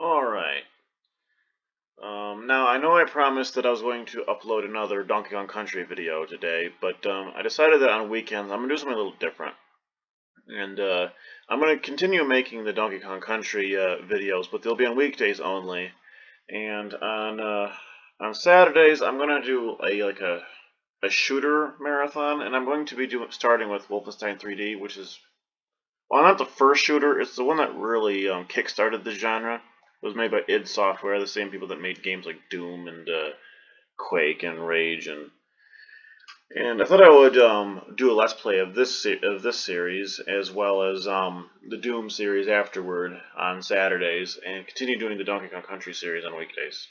Alright. Now, I know I promised that I was going to upload another Donkey Kong Country video today, but I decided that on weekends I'm going to do something a little different. And I'm going to continue making the Donkey Kong Country videos, but they'll be on weekdays only. And on Saturdays, I'm going to do a shooter marathon, and I'm going to be starting with Wolfenstein 3D, which is, well, not the first shooter, it's the one that really kick-started the genre. It was made by id Software, the same people that made games like Doom and Quake and Rage, and I thought I would do a Let's Play of this series, as well as the Doom series afterward on Saturdays, and continue doing the Donkey Kong Country series on weekdays.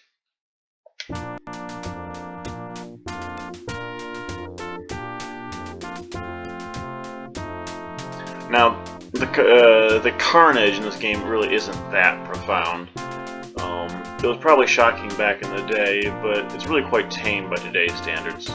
Now, the carnage in this game really isn't that profound. It was probably shocking back in the day, but it's really quite tame by today's standards.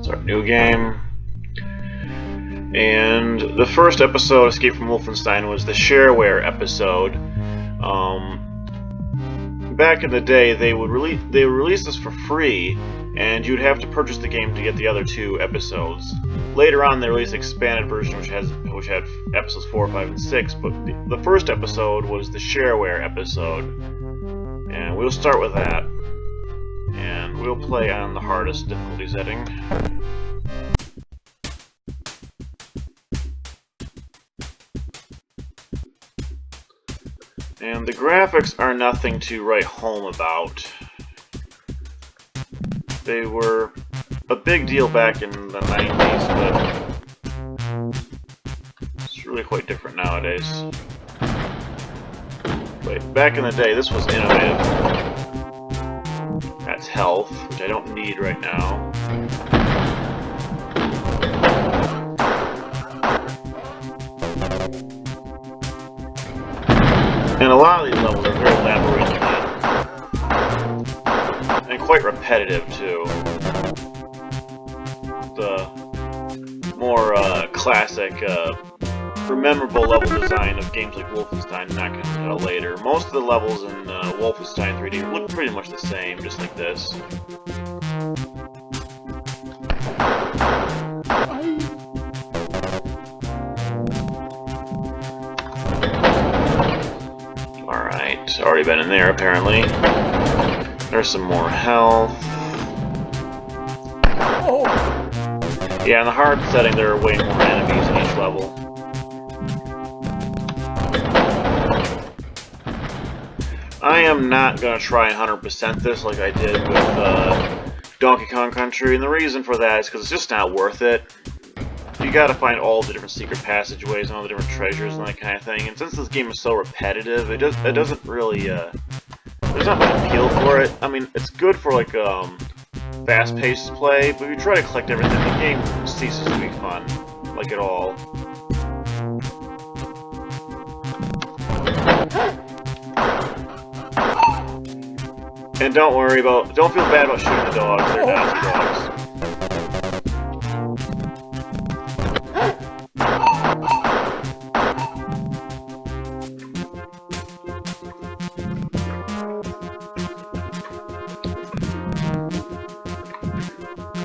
Start new game. And the first episode, Escape from Wolfenstein, was the shareware episode. Back in the day, they would release this for free, and you'd have to purchase the game to get the other two episodes. Later on, they released an expanded version, which had episodes 4, 5, and 6. But the first episode was the shareware episode, and we'll start with that. And we'll play on the hardest difficulty setting. And the graphics are nothing to write home about. They were a big deal back in the 90s, but it's really quite different nowadays. But back in the day, this was innovative. That's health, which I don't need right now. And a lot of these levels are very labyrinthine, and quite repetitive too. The more classic, memorable level design of games like Wolfenstein not going to tell later. Most of the levels in Wolfenstein 3D look pretty much the same, just like this. Alright, already been in there apparently. There's some more health. Yeah, in the hard setting there are way more enemies in each level. I am not going to try 100% this like I did with Donkey Kong Country, and the reason for that is because it's just not worth it. You gotta find all the different secret passageways and all the different treasures and that kind of thing, and since this game is so repetitive, it doesn't really, there's not much appeal for it. I mean, it's good for like, fast-paced play, but if you try to collect everything, the game ceases to be fun, like at all. And don't feel bad about shooting the dogs, they're nasty dogs.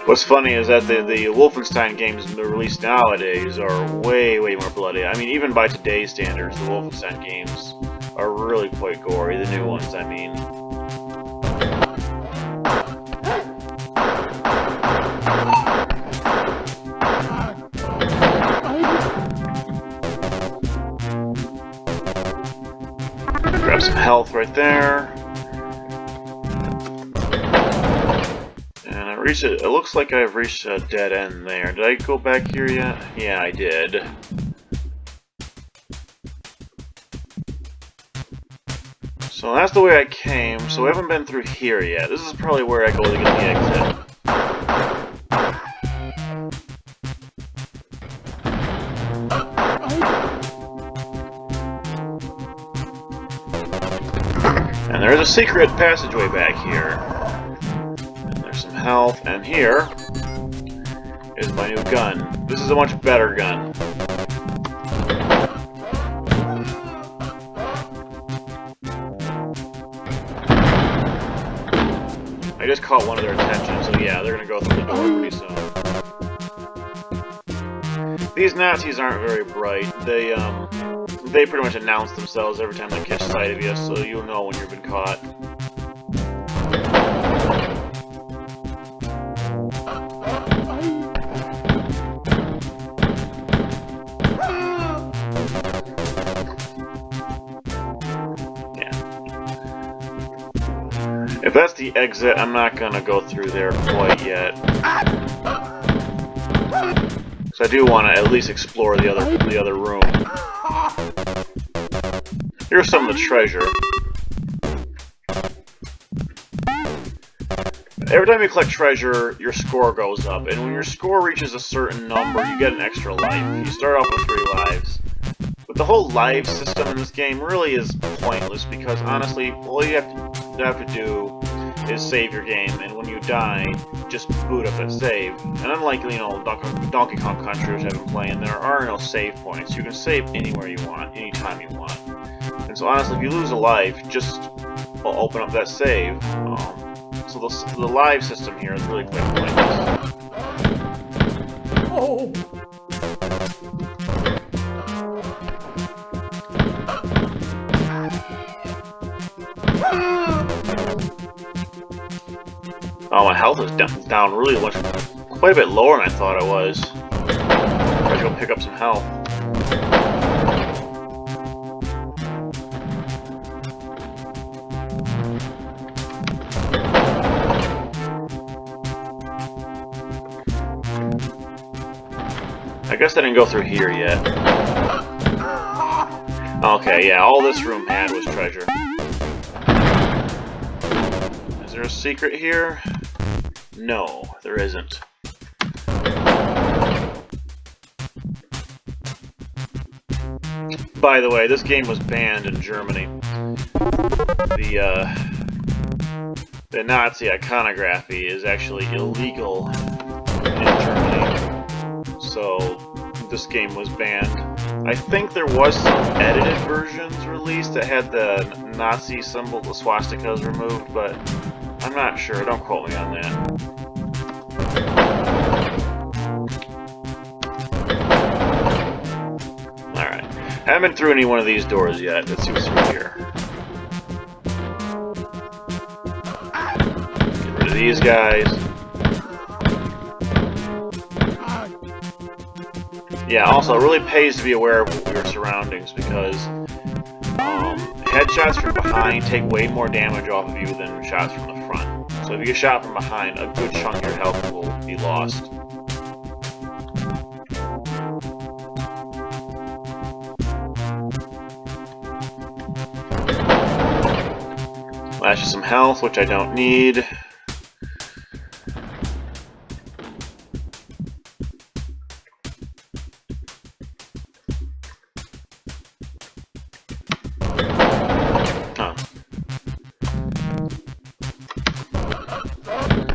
What's funny is that the Wolfenstein games released nowadays are way more bloody. I mean, even by today's standards, the Wolfenstein games are really quite gory, the new ones, I mean. Grab some health right there. It looks like I've reached a dead end there. Did I go back here yet? Yeah, I did. So that's the way I came, so we haven't been through here yet. This is probably where I go to get the exit. And there's a secret passageway back here. health, and here is my new gun. This is a much better gun. I just caught one of their attention, so yeah, they're gonna go through the door pretty soon. These Nazis aren't very bright. They pretty much announce themselves every time they catch sight of you, so you'll know when you've been caught. If that's the exit, I'm not gonna go through there quite yet. So I do want to at least explore the other room. Here's some of the treasure. Every time you collect treasure, your score goes up, and when your score reaches a certain number, you get an extra life. You start off with 3 lives. But the whole life system in this game really is pointless, because honestly, all you have to do is save your game, and when you die, just boot up that save. And unlike, you know, Donkey Kong Country, which I've been playing, there are no save points. You can save anywhere you want, anytime you want. And so honestly, if you lose a life, just open up that save. So the live system here is really quite pointless. Oh. Oh, my health is down really much, quite a bit lower than I thought it was. I should go pick up some health. I guess I didn't go through here yet. Okay, yeah, all this room had was treasure. Is there a secret here? No, there isn't. By the way, this game was banned in Germany. The Nazi iconography is actually illegal in Germany, so this game was banned. I think there was some edited versions released that had the Nazi symbol, the swastikas, removed, but I'm not sure. Don't quote me on that. Alright. I haven't been through any one of these doors yet. Let's see what's through here. Get rid of these guys. Yeah, also, it really pays to be aware of your surroundings, because headshots from behind take way more damage off of you than shots from the front. So if you get shot from behind, a good chunk of your health will be lost. Flash you some health, which I don't need.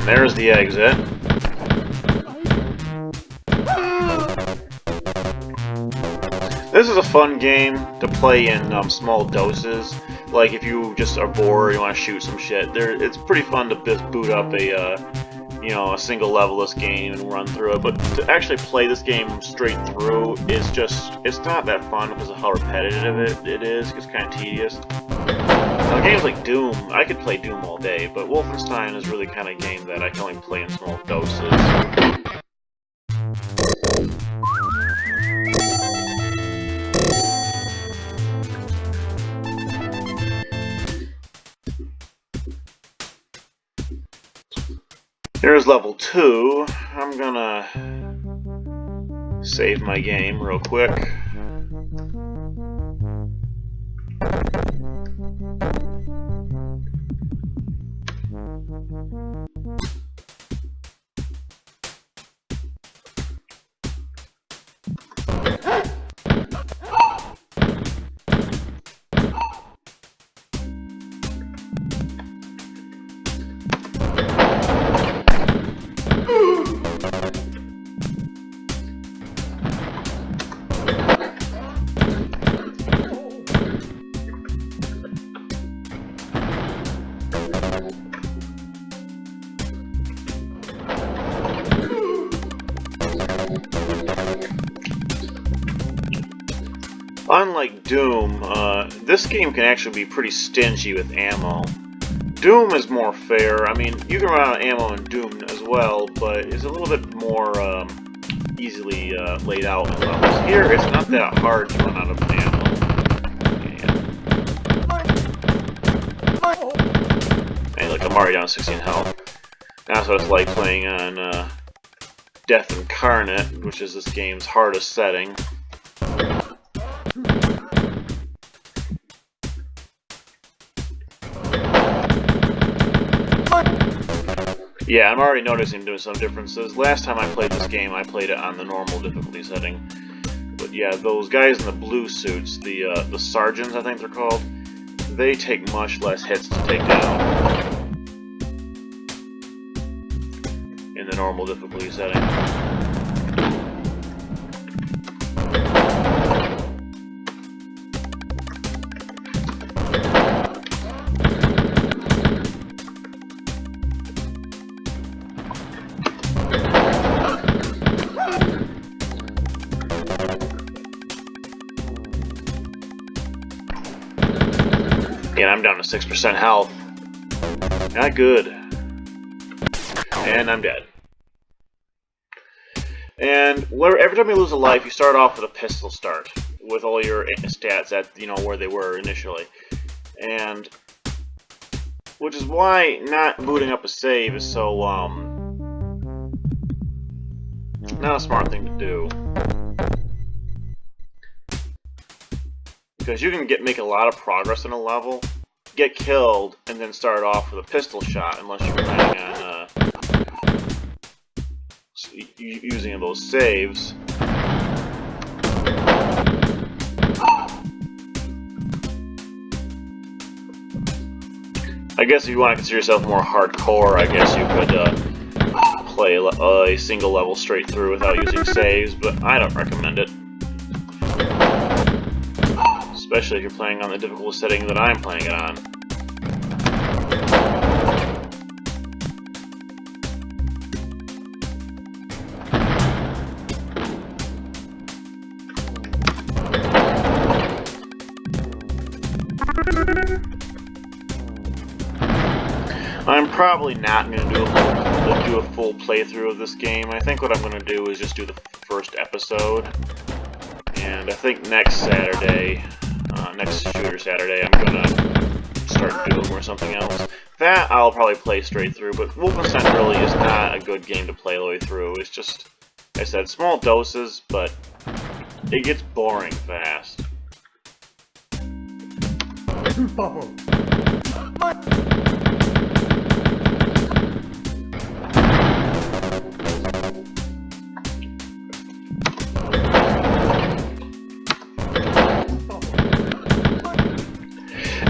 There's the exit. This is a fun game to play in small doses. Like if you just are bored, you want to shoot some shit. It's pretty fun to just boot up a single level of this game and run through it. But to actually play this game straight through is it's not that fun because of how repetitive it is. It's kind of tedious. Now, games like Doom, I could play Doom all day, but Wolfenstein is really kind of a game that I can only play in small doses. Here's level 2. I'm gonna save my game real quick. Unlike Doom, this game can actually be pretty stingy with ammo. Doom is more fair. I mean, you can run out of ammo in Doom as well, but it's a little bit more easily laid out in levels. Here, it's not that hard to run out of ammo. And look, I'm already down to 16 health. That's what it's like playing on Death Incarnate, which is this game's hardest setting. Yeah, I'm already noticing there's some differences. Last time I played this game, I played it on the normal difficulty setting. But yeah, those guys in the blue suits, the sergeants, I think they're called, they take much less hits to take down in the normal difficulty setting. And I'm down to 6% health. Not good. And I'm dead. And every time you lose a life, you start off with a pistol start, with all your stats at, you know, where they were initially. And which is why not booting up a save is so not a smart thing to do. Because you can make a lot of progress in a level, get killed, and then start off with a pistol shot, unless you're planning on using those saves. I guess if you want to consider yourself more hardcore, I guess you could play a single level straight through without using saves, but I don't recommend it. Especially if you're playing on the difficult setting that I'm playing it on. I'm probably not going to do a full playthrough of this game. I think what I'm going to do is just do the first episode. And I think next Saturday, next Shooter Saturday, I'm gonna start Doom or something else. That I'll probably play straight through, but Wolfenstein really is not a good game to play all the way through. It's just, like I said, small doses, but it gets boring fast.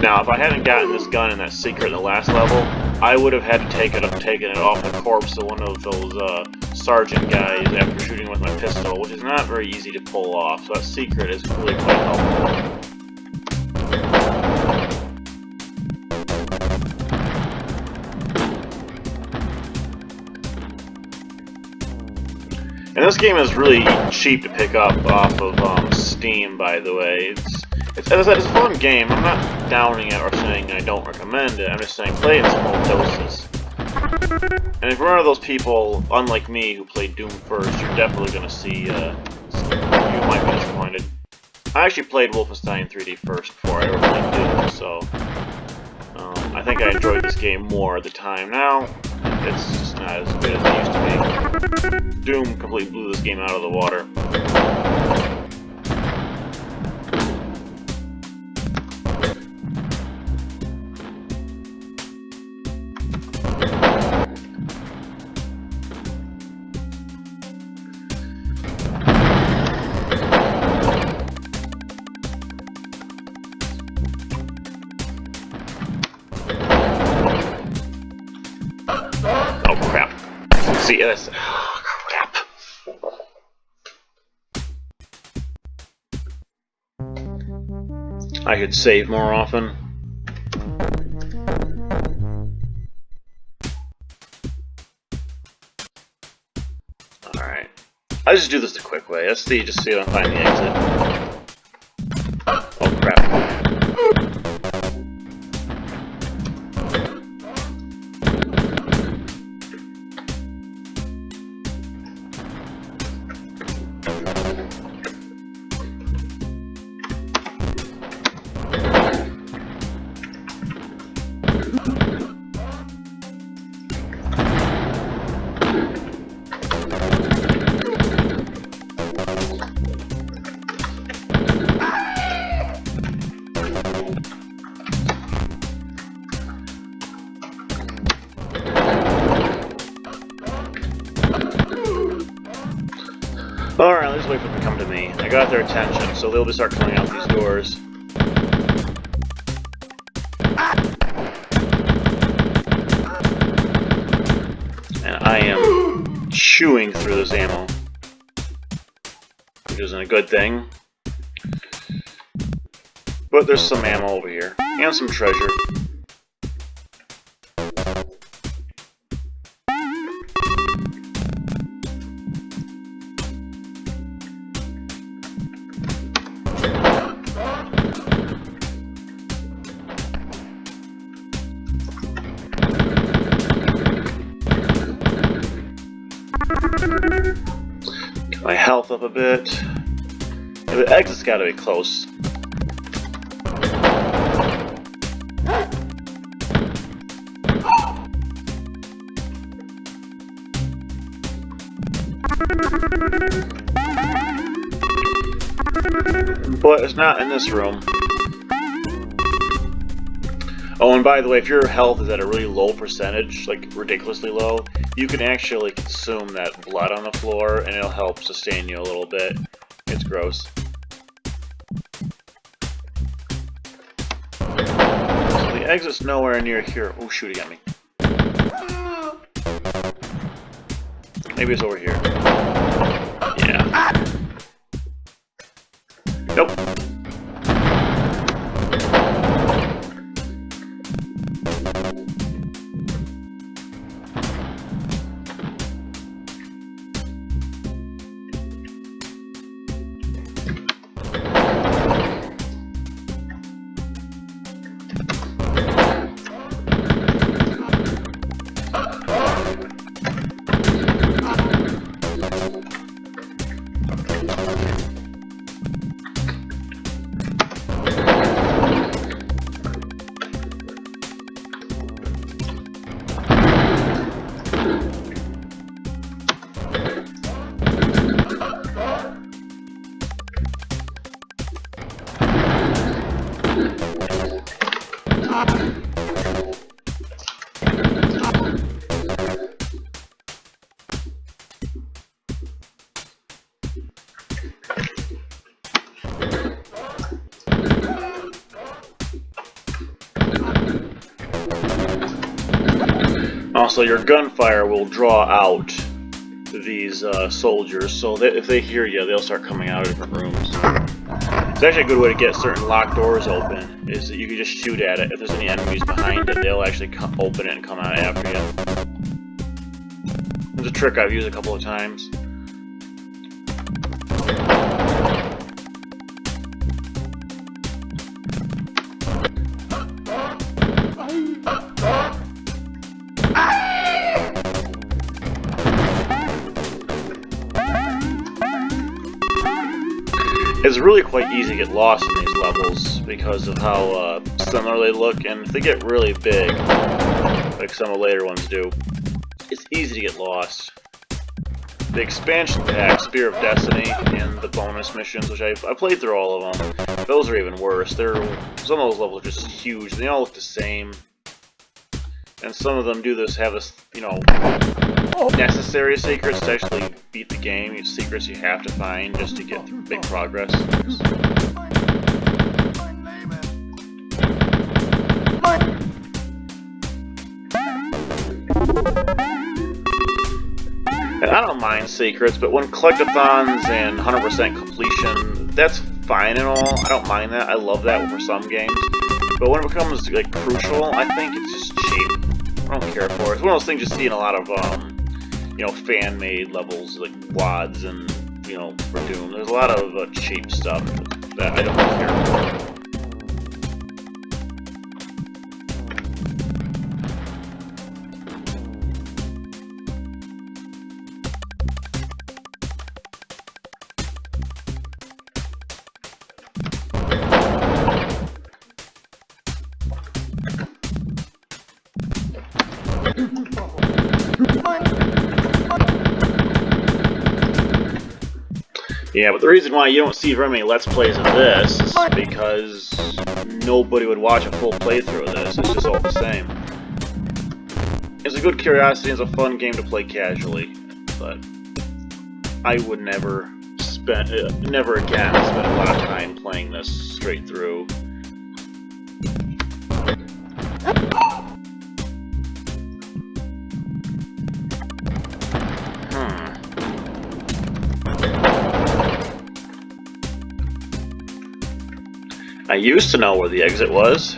Now, if I hadn't gotten this gun in that secret in the last level, I would have had to taken it off the corpse of one of those sergeant guys after shooting with my pistol, which is not very easy to pull off. So that secret is really quite helpful. And this game is really cheap to pick up off of Steam, by the way. As I said, it's a fun game. I'm not downing it or saying I don't recommend it. I'm just saying play in small doses. And if you're one of those people, unlike me, who played Doom first, you're definitely going to see, you might be disappointed. I actually played Wolfenstein 3D first before I ever played Doom, so I think I enjoyed this game more at the time. Now, it's just not as good as it used to be. Doom completely blew this game out of the water. Oh crap. See, this. Oh, crap. I could save more often. Alright. I'll just do this the quick way. Let's see, just see if I can find the exit. Alright, let's wait for them to come to me. I got their attention, so they'll just start coming out these doors. And I am chewing through this ammo, which isn't a good thing. But there's some ammo over here, and some treasure. Get my health up a bit. Yeah, the exit's gotta be close. But it's not in this room. Oh, and by the way, if your health is at a really low percentage, like ridiculously low, you can actually consume that blood on the floor and it'll help sustain you a little bit. It's gross. So the exit's nowhere near here. Oh, shoot, he got me. Maybe it's over here. Yeah. Nope. Also, your gunfire will draw out these soldiers, so that if they hear you, they'll start coming out of different rooms. It's actually a good way to get certain locked doors open, is that you can just shoot at it. If there's any enemies behind it, they'll actually open it and come out after you. It's a trick I've used a couple of times. It's really quite easy to get lost in these levels because of how similar they look, and if they get really big, like some of the later ones do, it's easy to get lost. The expansion pack, Spear of Destiny, and the bonus missions, which I played through all of them, those are even worse. Some of those levels are just huge, they all look the same. And some of them have this, you know, necessary secrets to actually beat the game. These secrets you have to find just to get big progress. And I don't mind secrets, but when collectathons and 100% completion, that's fine and all. I don't mind that. I love that for some games. But when it becomes like crucial, I think it's just cheap. I don't care for it. It's one of those things you see in a lot of, you know, fan-made levels like WADs and, you know, for Doom. There's a lot of cheap stuff that I don't care for. Yeah, but the reason why you don't see very many Let's Plays of this is because nobody would watch a full playthrough of this. It's just all the same. It's a good curiosity, it's a fun game to play casually, but I would never never again spend a lot of time playing this straight through. I used to know where the exit was.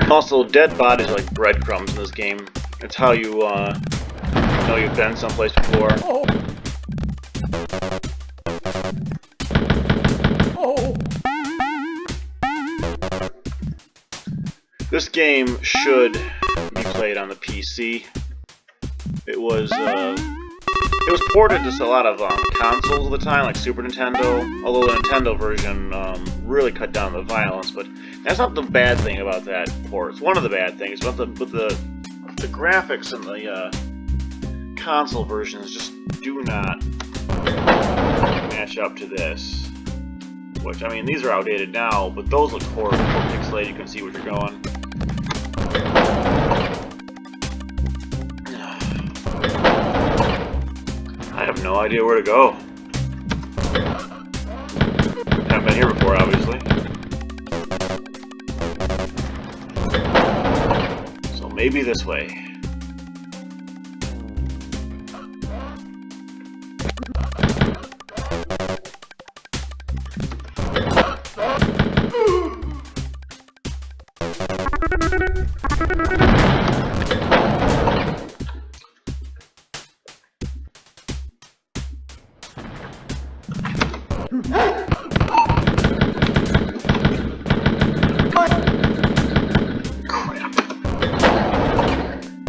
Also, dead bodies are like breadcrumbs in this game. It's how you know you've been someplace before. This game should be played on the PC. It was ported to a lot of consoles at the time, like Super Nintendo, although the Nintendo version really cut down the violence, but that's not the bad thing about that port. It's one of the bad things, but the graphics in the console versions just do not match up to this. Which, I mean, these are outdated now, but those look horrible. Pixelated, you can see where you're going. I have no idea where to go. Haven't been here before, obviously. So maybe this way.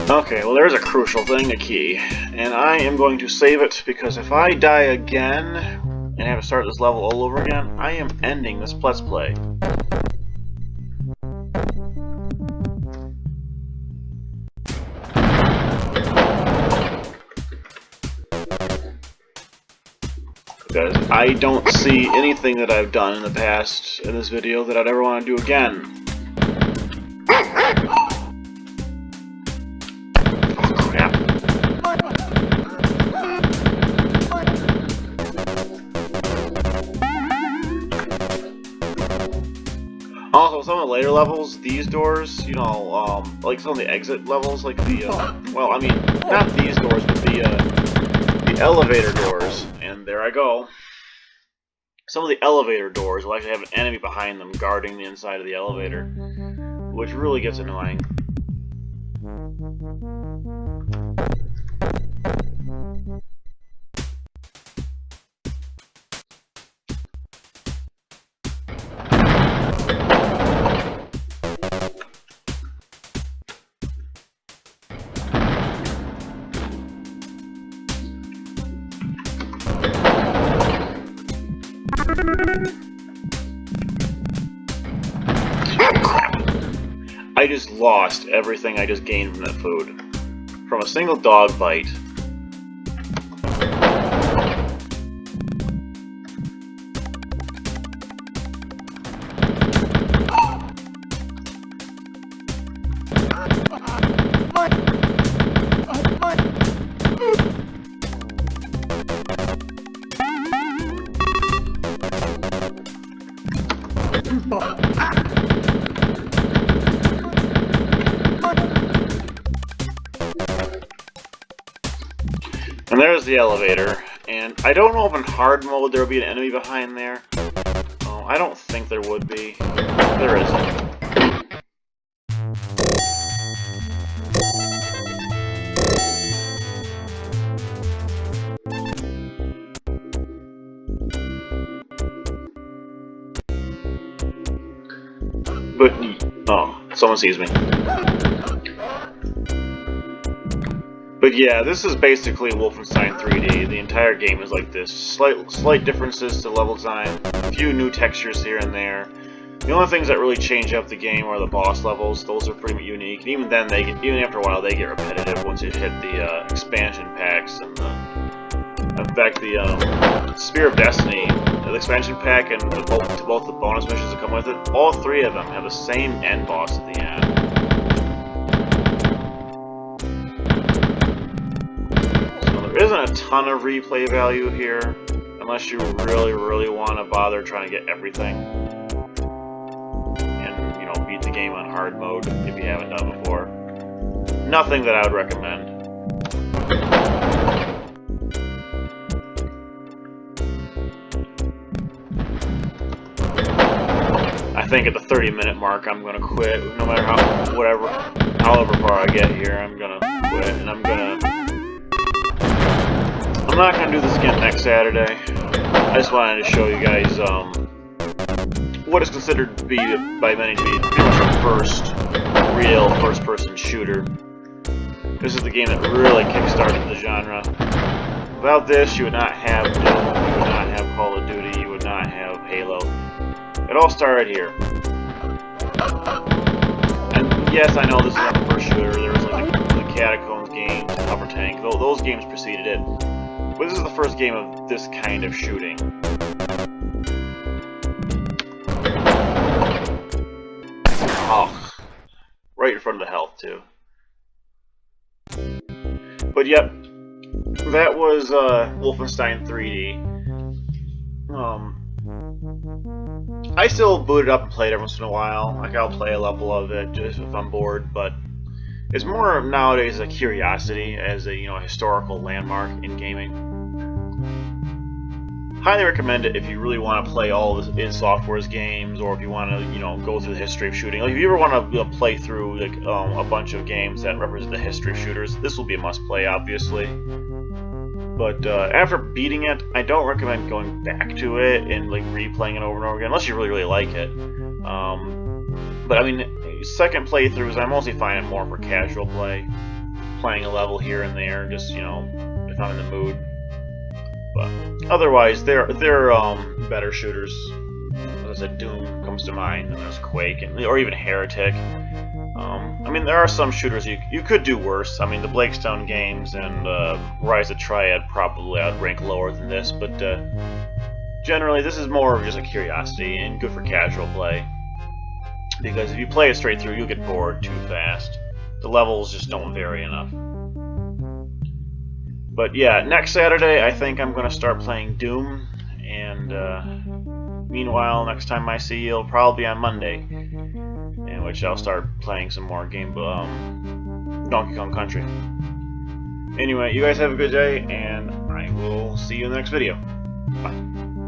Okay, well there's a crucial thing, a key, and I am going to save it because if I die again and have to start this level all over again, I am ending this Let's Play. Because I don't see anything that I've done in the past in this video that I'd ever want to do again. Also, some of the later levels, these doors, you know, like some of the exit levels, like the, well, I mean, not these doors, but the elevator doors, and there I go. Some of the elevator doors will actually have an enemy behind them guarding the inside of the elevator, which really gets annoying. I just lost everything I just gained from that food. From a single dog bite. And there's the elevator, and I don't know if in hard mode there would be an enemy behind there. Oh, I don't think there would be. There isn't. But, oh, someone sees me. But yeah, this is basically Wolfenstein 3D. The entire game is like this. Slight differences to level design, a few new textures here and there. The only things that really change up the game are the boss levels. Those are pretty unique. And even then, even after a while, they get repetitive once you hit the expansion packs and in fact, the Spear of Destiny, the expansion pack, and both the bonus missions that come with it, all three of them have the same end boss at the end. So there isn't a ton of replay value here, unless you really want to bother trying to get everything. And, you know, beat the game on hard mode if you haven't done before. Nothing that I would recommend. I think at the 30-minute mark I'm gonna quit. No matter however far I get here, I'm gonna quit, and I'm not gonna do this again next Saturday. I just wanted to show you guys what is considered to be by many to be pretty much the first real first-person shooter. This is the game that really kick-started the genre. Without this, you would not have Doom, you would not have Call of Duty, you would not have Halo. It all started here. And yes, I know this is not the first shooter. There was like the Catacombs games, Cover Tank. Those games preceded it. But this is the first game of this kind of shooting. Oh, right in front of the health too. But yep, that was Wolfenstein 3D. I still boot it up and play it every once in a while. Like, I'll play a level of it just if I'm bored, but it's more nowadays a curiosity as a, you know, a historical landmark in gaming. Highly recommend it if you really want to play all the id Software's games, or if you want to, you know, go through the history of shooting. Like, if you ever want to play through like a bunch of games that represent the history of shooters, this will be a must-play, obviously. But after beating it, I don't recommend going back to it and like replaying it over and over again, unless you really like it. But I mean, second playthroughs, I mostly find it more for casual play, playing a level here and there, just, you know, if I'm in the mood. But otherwise, they're better shooters. As I said, Doom comes to mind, and there's Quake, or even Heretic. I mean, there are some shooters you could do worse. I mean, the Blakestone games and Rise of Triad probably I'd rank lower than this, but generally this is more of just a curiosity and good for casual play. Because if you play it straight through, you'll get bored too fast. The levels just don't vary enough. But yeah, next Saturday I think I'm going to start playing Doom, and meanwhile, next time I see you, it'll probably be on Monday, in which I'll start playing some more Donkey Kong Country. Anyway, you guys have a good day, and I will see you in the next video. Bye.